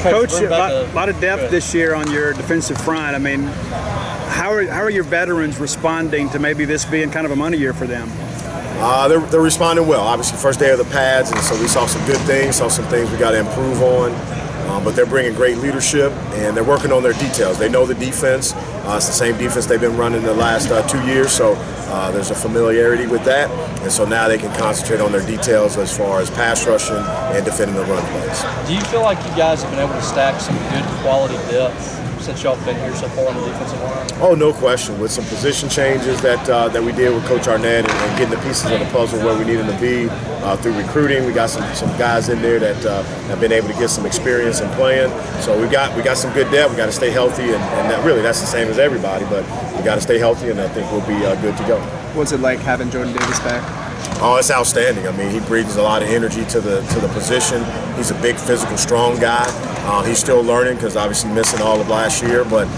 Coach, a lot of depth this year on your defensive front. I mean, how are your veterans responding to maybe this being kind of a money year for them? They're responding well. Obviously, first day of the pads, and so we saw some good things, saw some things we got to improve on. But they're bringing great leadership, and they're working on their details. They know the defense. It's the same defense they've been running the last 2 years, so there's a familiarity with that. And so now they can concentrate on their details as far as pass rushing and defending the run plays. Do you feel like you guys have been able to stack some good quality depth since y'all have been here so far on the defensive line? Oh, no question. With some position changes that we did with Coach Arnett and getting the pieces of the puzzle where we need them to be through recruiting, we got some guys in there that have been able to get some experience in playing. So we got some good depth. We got to stay healthy, and that's the same as everybody. But we got to stay healthy, and I think we'll be good to go. What's it like having Jordan Davis back? Oh, it's outstanding. I mean, he brings a lot of energy to the position. He's a big, physical, strong guy. He's still learning because obviously missing all of last year, but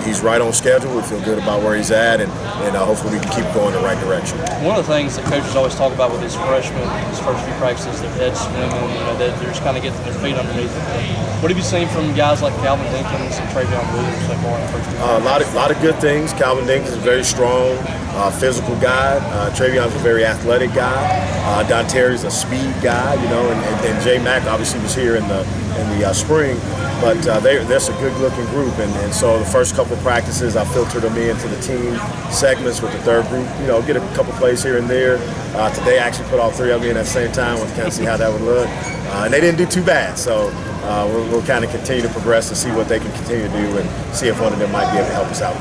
he's right on schedule. We feel good about where he's at, and hopefully we can keep going in the right direction. One of the things that coaches always talk about with these freshmen, these first few practices, their heads swimming, they're just kind of getting their feet underneath them. What have you seen from guys like Calvin Dinkins and Travion Williams so far in the first 2 years? A lot of good things. Calvin Dinkins is a very strong, physical guy. Travion's a very athletic guy. Don Terry's a speed guy, and Jay Mack obviously was here in the spring, but that's a good-looking group, and so the first couple practices I filtered them into the team segments with the third group, get a couple plays here and there. Today I actually put all three of them in at the same time, to kind of see how that would look, and they didn't do too bad, so we'll kind of continue to progress to see what they can continue to do and see if one of them might be able to help us out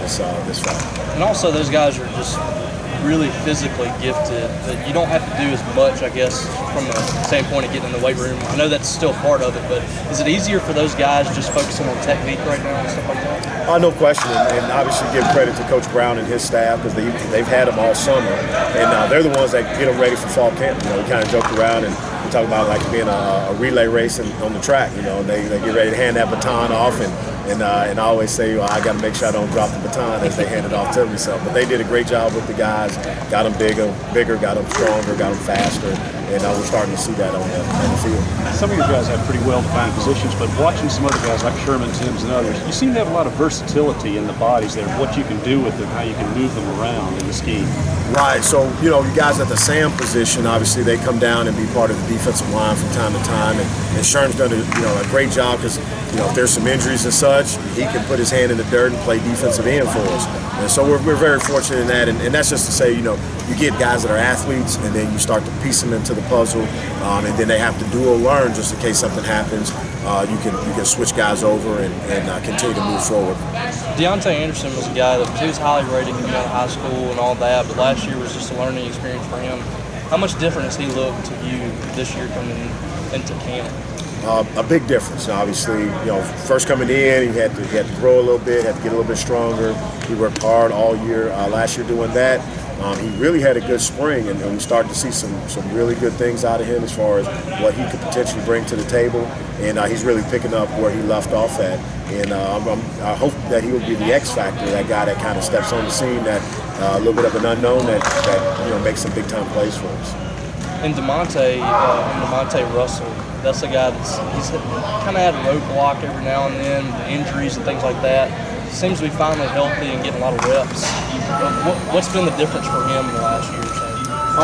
this fall. And also those guys are just really physically gifted that you don't have to do as much, I guess, from the standpoint of getting in the weight room. I know that's still part of it, but is it easier for those guys just focusing on technique right now and stuff like that? No question, and obviously give credit to Coach Brown and his staff because they've had them all summer, and they're the ones that get them ready for fall camp. We kind of joked around and we talk about like being a relay race on the track. They get ready to hand that baton off, and I always say, I got to make sure I don't drop the baton as they hand it off to me. But they did a great job with the guys, got them bigger, got them stronger, got them faster, and we're starting to see that on the field. Some of your guys have pretty well-defined positions, but watching some other guys like Sherman, Timms, and others, you seem to have a lot of versatility in the bodies there, what you can do with them, how you can move them around in the scheme. Right, so, you guys at the Sam position, obviously they come down and be part of the defensive line from time to time, and Sherman's done a great job because, if there's some injuries and such, he can put his hand in the dirt and play defensive end for us. And so we're very fortunate in that, and that's just to say, you get guys that are athletes, and then you start to piece them into the puzzle, and then they have to dual learn just in case something happens. You can switch guys over and continue to move forward. Deontay Anderson was a guy that he was highly rated coming out of high school and all that, but last year was just a learning experience for him. How much different has he looked to you this year coming into camp? A big difference. Obviously, first coming in, he had to grow a little bit, had to get a little bit stronger. He worked hard all year last year doing that. He really had a good spring, and we started to see some really good things out of him as far as what he could potentially bring to the table. And he's really picking up where he left off at. And I hope that he will be the X factor, that guy that kind of steps on the scene, that a little bit of an unknown that makes some big time plays for us. And DeMonte Russell, that's a guy he's kind of had a roadblock every now and then, injuries and things like that. Seems to be finally healthy and getting a lot of reps. What's been the difference for him in the last year or so?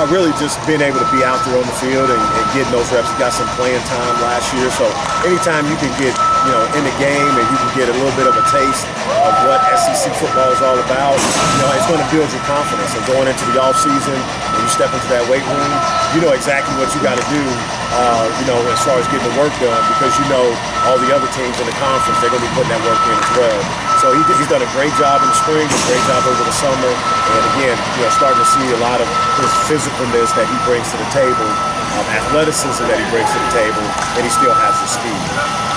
Really just being able to be out there on the field and getting those reps. He got some playing time last year, so anytime you can get in the game and you can get a little bit of a taste of what SEC football is all about, it's going to build your confidence. And going into the off season, when you step into that weight room, you know exactly what you got to do, as far as getting the work done, because all the other teams in the conference, they're going to be putting that work in as well. So he's done a great job in the spring, a great job over the summer, and again, starting to see a lot of his physicalness that he brings to the table, athleticism that he brings to the table, and he still has the speed.